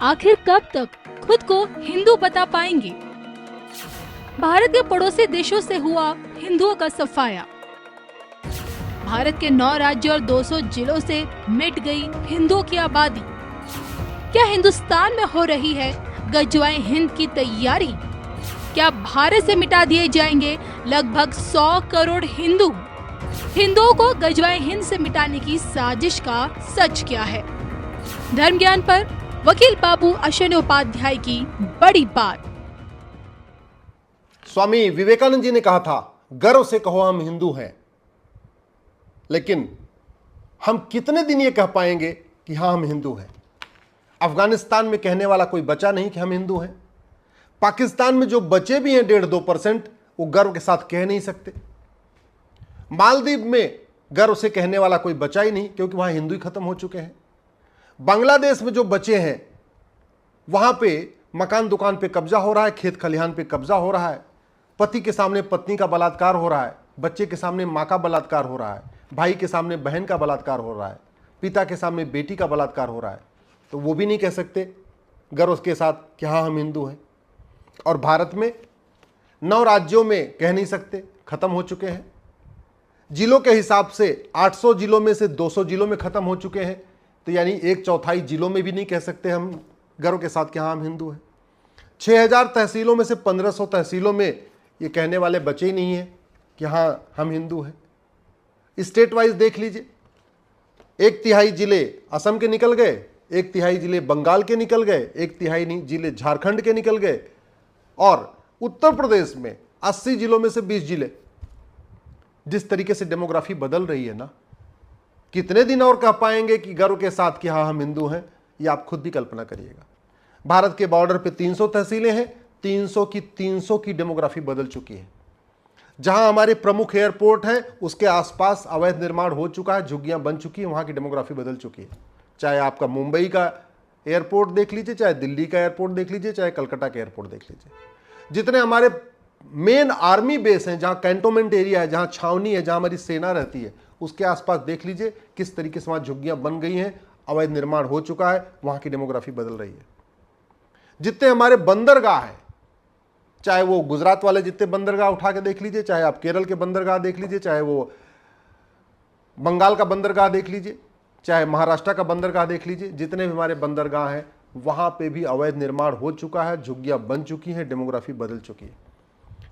आखिर कब तक खुद को हिंदू बता पाएंगे? भारत के पड़ोसी देशों से हुआ हिंदुओं का सफाया। भारत के 9 राज्यों और 200 जिलों से मिट गई हिंदुओं की आबादी। क्या हिंदुस्तान में हो रही है गजवाए हिंद की तैयारी? क्या भारत से मिटा दिए जाएंगे लगभग 100 करोड़ हिंदू? हिंदुओं को गजवाए हिंद से मिटाने की साजिश का सच क्या है? धर्म ज्ञान पर वकील बाबू अश्विनी उपाध्याय की बड़ी बात। स्वामी विवेकानंद जी ने कहा था, गर्व से कहो हम हिंदू हैं। लेकिन हम कितने दिन ये कह पाएंगे कि हाँ हम हिंदू हैं? अफगानिस्तान में कहने वाला कोई बचा नहीं कि हम हिंदू हैं। पाकिस्तान में जो बचे भी हैं 1.5-2%, वो गर्व के साथ कह नहीं सकते। मालदीव में गर्व से कहने वाला कोई बचा ही नहीं, क्योंकि वहां हिंदू ही खत्म हो चुके हैं। बांग्लादेश में जो बचे हैं वहां पे मकान दुकान पे कब्जा हो रहा है, खेत खलिहान पे कब्जा हो रहा है, पति के सामने पत्नी का बलात्कार हो रहा है, बच्चे के सामने माँ का बलात्कार हो रहा है, भाई के सामने बहन का बलात्कार हो रहा है, पिता के सामने बेटी का बलात्कार हो रहा है। तो वो भी नहीं कह सकते गर्व के साथ कि हाँ हम हिंदू हैं। और भारत में 9 राज्यों में कह नहीं सकते, खत्म हो चुके हैं। जिलों के हिसाब से 800 जिलों में से 200 जिलों में खत्म हो चुके हैं। तो यानी 1/4 जिलों में भी नहीं कह सकते हम गर्व के साथ कि हाँ हम हिंदू हैं। 6000 तहसीलों में से 1500 तहसीलों में ये कहने वाले बचे ही नहीं हैं कि हाँ हम हिंदू हैं। स्टेट वाइज देख लीजिए, 1/3 जिले असम के निकल गए, 1/3 जिले बंगाल के निकल गए, 1/3 जिले झारखंड के निकल गए, और उत्तर प्रदेश में 80 जिलों में से 20 जिले। जिस तरीके से डेमोग्राफी बदल रही है ना, कितने दिन और कह पाएंगे कि गर्व के साथ कि हाँ हम हिंदू हैं? ये आप खुद भी कल्पना करिएगा। भारत के बॉर्डर पे 300 तहसीलें हैं, 300 की डेमोग्राफी बदल चुकी है। जहां हमारे प्रमुख एयरपोर्ट हैं उसके आसपास अवैध निर्माण हो चुका है, झुग्गियां बन चुकी हैं, वहां की डेमोग्राफी बदल चुकी है। चाहे आपका मुंबई का एयरपोर्ट देख लीजिए, चाहे दिल्ली का एयरपोर्ट देख लीजिए, चाहे कलकत्ता का एयरपोर्ट देख लीजिए। जितने हमारे मेन आर्मी बेस हैं, जहां कैंटोनमेंट एरिया है, जहां छावनी है, जहां हमारी सेना रहती है, उसके आसपास देख लीजिए किस तरीके से वहां झुग्गियां बन गई हैं, अवैध निर्माण हो चुका है, वहां की डेमोग्राफी बदल रही है। जितने हमारे बंदरगाह हैं, चाहे वो गुजरात वाले जितने बंदरगाह उठा के देख लीजिए, चाहे आप केरल के बंदरगाह देख लीजिए, चाहे वो बंगाल का बंदरगाह देख लीजिए, चाहे महाराष्ट्र का बंदरगाह देख लीजिए, जितने भी हमारे बंदरगाह हैं वहां पे भी अवैध निर्माण हो चुका है, झुग्गियां बन चुकी हैं, डेमोग्राफी बदल चुकी है।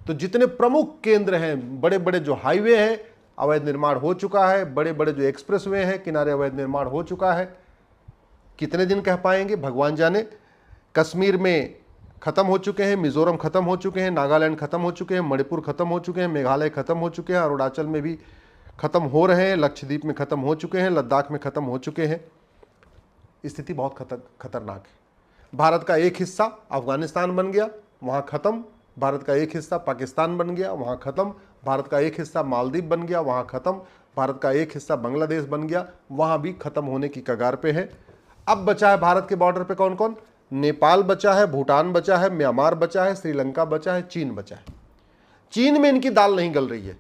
तो जितने प्रमुख केंद्र हैं, बड़े बड़े जो हाईवे हैं, अवैध निर्माण हो चुका है, बड़े बड़े जो एक्सप्रेसवे हैं किनारे अवैध निर्माण हो चुका है। कितने दिन कह पाएंगे भगवान जाने। कश्मीर में खत्म हो चुके हैं, मिजोरम खत्म हो चुके हैं, नागालैंड खत्म हो चुके हैं, मणिपुर खत्म हो चुके हैं, मेघालय खत्म हो चुके हैं, अरुणाचल में भी खत्म हो रहे हैं, लक्षद्वीप में खत्म हो चुके हैं, लद्दाख में खत्म हो चुके हैं। स्थिति बहुत खतरनाक है। भारत का एक हिस्सा अफगानिस्तान बन गया, वहां खत्म। भारत का एक हिस्सा पाकिस्तान बन गया, वहां खत्म। भारत का एक हिस्सा मालदीव बन गया, वहां खत्म। भारत का एक हिस्सा बांग्लादेश बन गया, वहां भी खत्म होने की कगार पे है। अब बचा है भारत के बॉर्डर पे कौन कौन? नेपाल बचा है, भूटान बचा है, म्यांमार बचा है, श्रीलंका बचा है, चीन बचा है। चीन में इनकी दाल नहीं गल रही है।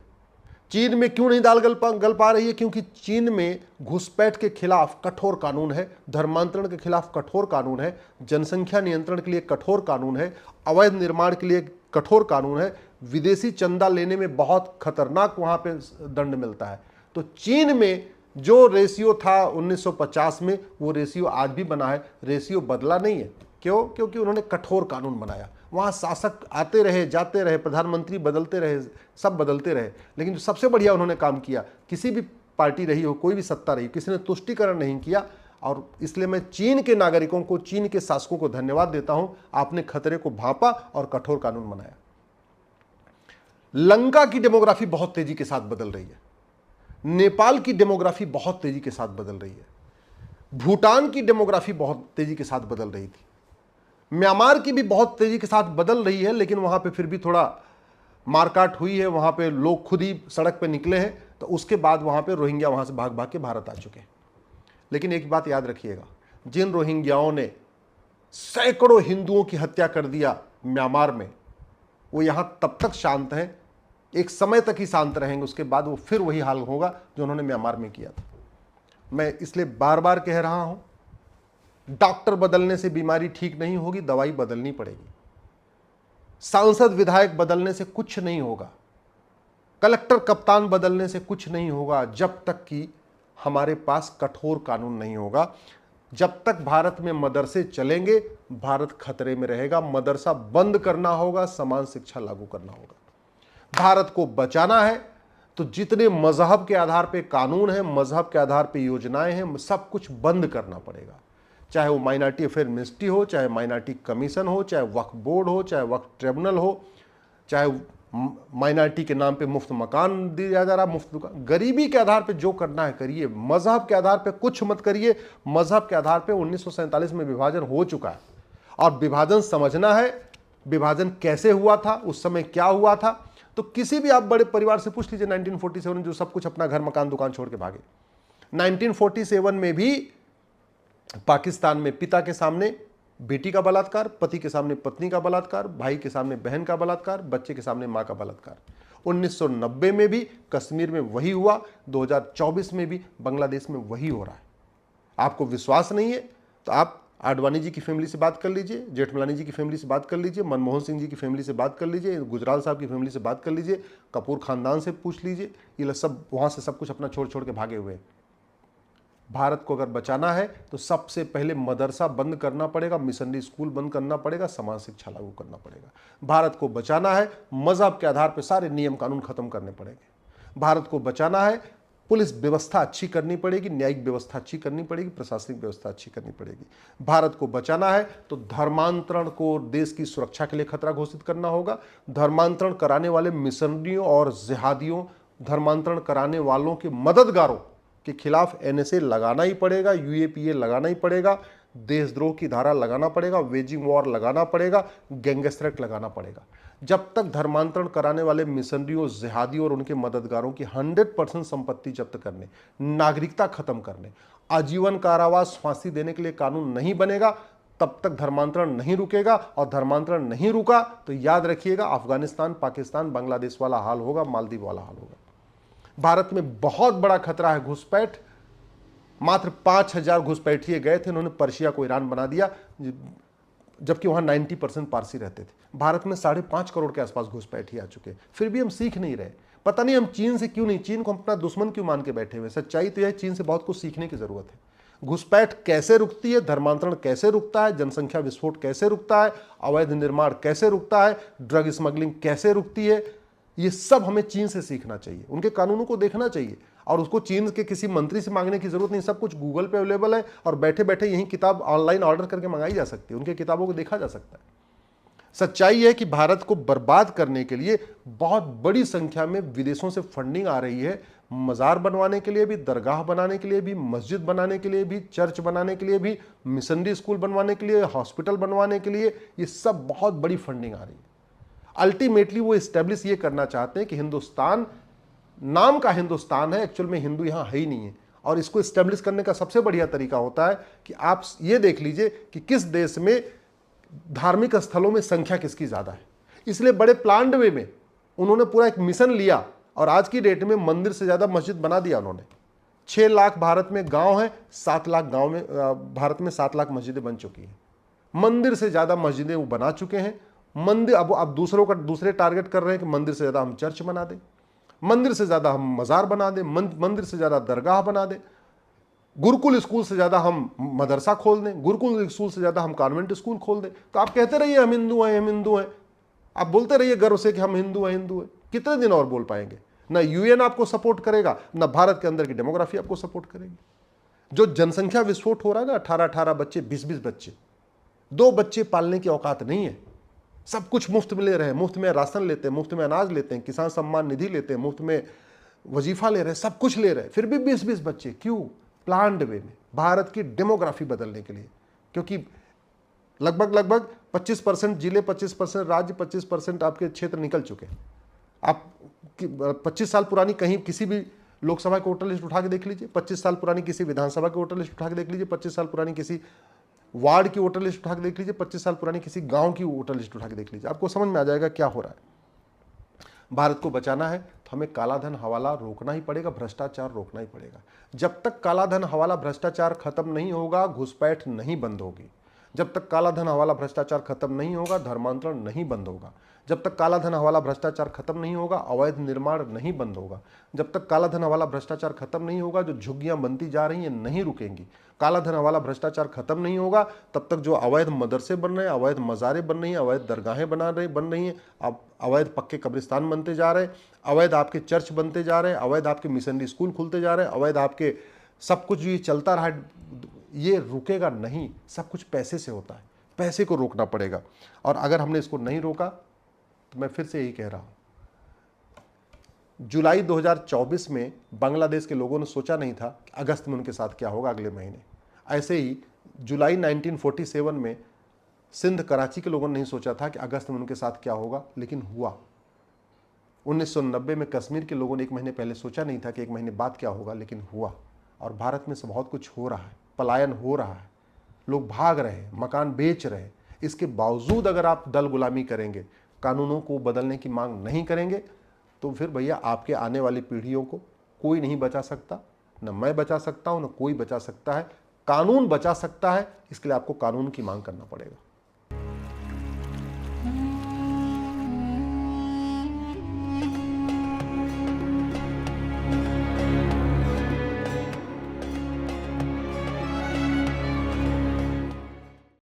चीन में क्यों नहीं दाल गल पा रही है? क्योंकि चीन में घुसपैठ के खिलाफ कठोर कानून है, धर्मांतरण के खिलाफ कठोर कानून है, जनसंख्या नियंत्रण के लिए कठोर कानून है, अवैध निर्माण के लिए कठोर कानून है, विदेशी चंदा लेने में बहुत खतरनाक वहां पे दंड मिलता है। तो चीन में जो रेशियो था 1950 में, वो रेशियो आज भी बना है, रेशियो बदला नहीं है। क्यों? क्योंकि उन्होंने कठोर कानून बनाया। वहाँ शासक आते रहे, जाते रहे, प्रधानमंत्री बदलते रहे, सब बदलते रहे, लेकिन जो सबसे बढ़िया उन्होंने काम किया, किसी भी पार्टी रही हो, कोई भी सत्ता रही, किसी ने तुष्टीकरण नहीं किया। और इसलिए मैं चीन के नागरिकों को, चीन के शासकों को धन्यवाद देता हूं, आपने खतरे को भांपा और कठोर कानून बनाया। लंका की डेमोग्राफी बहुत तेजी के साथ बदल रही है, नेपाल की डेमोग्राफी बहुत तेजी के साथ बदल रही है, भूटान की डेमोग्राफी बहुत तेजी के साथ बदल रही थी, म्यांमार की भी बहुत तेजी के साथ बदल रही है, लेकिन वहां पे फिर भी थोड़ा मारकाट हुई है, वहां पे लोग खुद ही सड़क पे निकले हैं। तो उसके बाद वहां पे रोहिंग्या वहां से भाग भाग के भारत आ चुके हैं। लेकिन एक बात याद रखिएगा, जिन रोहिंग्याओं ने सैकड़ों हिंदुओं की हत्या कर दिया म्यांमार में, वो यहां तब तक शांत हैं, एक समय तक ही शांत रहेंगे, उसके बाद वो फिर वही हाल होगा जो उन्होंने म्यांमार में किया था। मैं इसलिए बार बार कह रहा हूं डॉक्टर बदलने से बीमारी ठीक नहीं होगी, दवाई बदलनी पड़ेगी। सांसद विधायक बदलने से कुछ नहीं होगा, कलेक्टर कप्तान बदलने से कुछ नहीं होगा, जब तक कि हमारे पास कठोर कानून नहीं होगा। जब तक भारत में मदरसे चलेंगे, भारत खतरे में रहेगा। मदरसा बंद करना होगा, समान शिक्षा लागू करना होगा। भारत को बचाना है तो जितने मजहब के आधार पे कानून है, मजहब के आधार पे योजनाएं हैं, सब कुछ बंद करना पड़ेगा। चाहे वो माइनॉरिटी अफेयर मिनिस्ट्री हो, चाहे माइनॉरिटी कमीशन हो, चाहे वक्फ बोर्ड हो, चाहे वक्फ ट्रिब्यूनल हो, चाहे माइनॉरिटी के नाम पे मुफ्त मकान दिया जा रहा, मुफ्त दुकान। गरीबी के आधार पे जो करना है करिए, मजहब के आधार पे कुछ मत करिए। मजहब के आधार पे 1947 में विभाजन हो चुका है और विभाजन समझना है, विभाजन कैसे हुआ था, उस समय क्या हुआ था। तो किसी भी आप बड़े परिवार से पूछ लीजिए 1947 जो सब कुछ अपना घर मकान दुकान छोड़ के भागे। 1947 में भी पाकिस्तान में पिता के सामने बेटी का बलात्कार, पति के सामने पत्नी का बलात्कार, भाई के सामने बहन का बलात्कार, बच्चे के सामने मां का बलात्कार। 1990 में भी कश्मीर में वही हुआ, 2024 में भी बांग्लादेश में वही हो रहा है। आपको विश्वास नहीं है तो आप आडवाणी जी की फैमिली से बात कर लीजिए, जेठमलानी जी की फैमिली से बात कर लीजिए, मनमोहन सिंह जी की फैमिली से बात कर लीजिए, गुजराल साहब की फैमिली से बात कर लीजिए, कपूर खानदान से पूछ लीजिए। ये सब वहाँ से सब कुछ अपना छोड़ छोड़ के भागे हुए हैं। भारत को अगर बचाना है तो सबसे पहले मदरसा बंद करना पड़ेगा, मिशनरी स्कूल बंद करना पड़ेगा, समान शिक्षा लागू करना पड़ेगा। भारत को बचाना है, मजहब के आधार पर सारे नियम कानून खत्म करने पड़ेंगे। भारत को बचाना है, पुलिस व्यवस्था अच्छी करनी पड़ेगी, न्यायिक व्यवस्था अच्छी करनी पड़ेगी, प्रशासनिक व्यवस्था अच्छी करनी पड़ेगी। भारत को बचाना है तो धर्मांतरण को देश की सुरक्षा के लिए खतरा घोषित करना होगा। धर्मांतरण कराने वाले मिशनरियों और जिहादियों, धर्मांतरण कराने वालों के मददगारों के खिलाफ एनएसए लगाना ही पड़ेगा, यूएपीए लगाना ही पड़ेगा, देशद्रोह की धारा लगाना पड़ेगा, वेजिंग वॉर लगाना पड़ेगा, गैंगस्टर एक्ट लगाना पड़ेगा। जब तक धर्मांतरण कराने वाले मिशनरियों, जिहादियों और उनके मददगारों की 100% संपत्ति जब्त करने, नागरिकता खत्म करने, आजीवन कारावास, फांसी देने के लिए कानून नहीं बनेगा, तब तक धर्मांतरण नहीं रुकेगा। और धर्मांतरण नहीं रुका तो याद रखिएगा अफगानिस्तान, पाकिस्तान, बांग्लादेश वाला हाल होगा, मालदीव वाला हाल होगा। भारत में बहुत बड़ा खतरा है घुसपैठ। मात्र 5000 घुसपैठिए गए थे, उन्होंने पर्शिया को ईरान बना दिया, जबकि वहां 90% पारसी रहते थे। भारत में 5.5 करोड़ के आसपास घुसपैठिए आ चुके हैं, फिर भी हम सीख नहीं रहे। पता नहीं हम चीन से क्यों नहीं, चीन को हम अपना दुश्मन क्यों मान के बैठे हुए। सच्चाई तो यह चीन से बहुत कुछ सीखने की जरूरत है। घुसपैठ कैसे रुकती है, धर्मांतरण कैसे रुकता है, जनसंख्या विस्फोट कैसे रुकता है, अवैध निर्माण कैसे रुकता है, ड्रग स्मगलिंग कैसे रुकती है, ये सब हमें चीन से सीखना चाहिए, उनके कानूनों को देखना चाहिए। और उसको चीन के किसी मंत्री से मांगने की जरूरत नहीं, सब कुछ गूगल पे अवेलेबल है और बैठे बैठे यही किताब ऑनलाइन ऑर्डर करके मंगाई जा सकती है, उनके किताबों को देखा जा सकता है। सच्चाई है कि भारत को बर्बाद करने के लिए बहुत बड़ी संख्या में विदेशों से फंडिंग आ रही है, मजार बनवाने के लिए भी, दरगाह बनाने के लिए भी, मस्जिद बनाने के लिए भी, चर्च बनाने के लिए भी, मिशनरी स्कूल बनवाने के लिए, हॉस्पिटल बनवाने के लिए, ये सब बहुत बड़ी फंडिंग आ रही है। अल्टीमेटली वो इस्टेब्लिश ये करना चाहते हैं कि हिंदुस्तान नाम का हिंदुस्तान है, एक्चुअल में हिंदू यहां है ही नहीं है। और इसको इस्टेब्लिश करने का सबसे बढ़िया तरीका होता है कि आप ये देख लीजिए कि किस देश में धार्मिक स्थलों में संख्या किसकी ज्यादा है। इसलिए बड़े प्लान्ड वे में उन्होंने पूरा एक मिशन लिया और आज की डेट में मंदिर से ज्यादा मस्जिद बना दिया उन्होंने। 6 लाख भारत में गांव है, 7 लाख गांव में, भारत में 7 लाख मस्जिदें बन चुकी हैं। मंदिर से ज्यादा मस्जिदें वो बना चुके हैं। मंदिर अब दूसरे टारगेट कर रहे हैं कि मंदिर से ज्यादा हम चर्च बना दें, मंदिर से ज्यादा हम मजार बना दें, मंदिर से ज्यादा दरगाह बना दें, गुरुकुल स्कूल से ज्यादा हम मदरसा खोल दें, गुरुकुल स्कूल से ज्यादा हम कॉन्वेंट स्कूल खोल दें। तो आप कहते रहिए हम हिंदू हैं, हम हिंदू हैं, आप बोलते रहिए गर्व से कि हम हिंदू हैं, हिंदू हैं। कितने दिन और बोल पाएंगे? ना यूएन आपको सपोर्ट करेगा, ना भारत के अंदर की डेमोग्राफी आपको सपोर्ट करेगी। जो जनसंख्या विस्फोट हो रहा है ना, 18-18 बच्चे, 20-20 बच्चे, 2 बच्चे पालने की औकात नहीं है। सब कुछ मुफ्त में ले रहे हैं, मुफ्त में राशन लेते हैं, मुफ्त में अनाज लेते हैं, किसान सम्मान निधि लेते हैं, मुफ्त में वजीफा ले रहे हैं, सब कुछ ले रहे हैं, फिर भी 20-20 बच्चे। क्यों? प्लान्ड वे में, भारत की डेमोग्राफी बदलने के लिए। क्योंकि लगभग 25% जिले, 25% राज्य, 25% आपके क्षेत्र निकल चुके हैं। आप 25 साल पुरानी कहीं किसी भी लोकसभा की वोटर लिस्ट उठा के देख लीजिए, 25 साल पुरानी किसी विधानसभा की वोटर लिस्ट उठा के देख लीजिए, 25 साल पुरानी किसी वार्ड की वोटर लिस्ट उठा के देख लीजिए, 25 साल पुरानी किसी गांव की वोटर लिस्ट उठा के देख लीजिए, आपको समझ में आ जाएगा क्या हो रहा है। भारत को बचाना है तो हमें काला धन हवाला रोकना ही पड़ेगा, भ्रष्टाचार रोकना ही पड़ेगा। जब तक काला धन हवाला भ्रष्टाचार खत्म नहीं होगा, घुसपैठ नहीं बंद होगी। जब तक काला धन हवाला भ्रष्टाचार खत्म नहीं होगा, धर्मांतरण नहीं बंद होगा। जब तक काला धन हवाला भ्रष्टाचार खत्म नहीं होगा, अवैध निर्माण नहीं बंद होगा। जब तक काला धन हवाला भ्रष्टाचार खत्म नहीं होगा, जो झुग्गियां बनती जा रही हैं नहीं रुकेंगी। काला धन हवाला भ्रष्टाचार खत्म नहीं होगा तब तक जो अवैध मदरसे बन रहे हैं, अवैध मज़ारें बन रही हैं, अवैध दरगाहें बन रही हैं, अब अवैध पक्के कब्रिस्तान बनते जा रहे हैं, अवैध आपके चर्च बनते जा रहे हैं, अवैध आपके मिशनरी स्कूल खुलते जा रहे हैं, अवैध आपके सब कुछ ये चलता रहा, ये रुकेगा नहीं। सब कुछ पैसे से होता है, पैसे को रोकना पड़ेगा। और अगर हमने इसको नहीं रोका तो मैं फिर से यही कह रहा हूँ, जुलाई 2024 में बांग्लादेश के लोगों ने सोचा नहीं था कि अगस्त में उनके साथ क्या होगा अगले महीने। ऐसे ही जुलाई 1947 में सिंध कराची के लोगों ने नहीं सोचा था कि अगस्त में उनके साथ क्या होगा, लेकिन हुआ। 1990 में कश्मीर के लोगों ने एक महीने पहले सोचा नहीं था कि एक महीने बाद क्या होगा, लेकिन हुआ। और भारत में से बहुत कुछ हो रहा है, पलायन हो रहा है, लोग भाग रहे हैं, मकान बेच रहे हैं। इसके बावजूद अगर आप दल गुलामी करेंगे, कानूनों को बदलने की मांग नहीं करेंगे, तो फिर भैया आपके आने वाली पीढ़ियों को कोई नहीं बचा सकता। न मैं बचा सकता हूं, न कोई बचा सकता है। कानून बचा सकता है, इसके लिए आपको कानून की मांग करना पड़ेगा।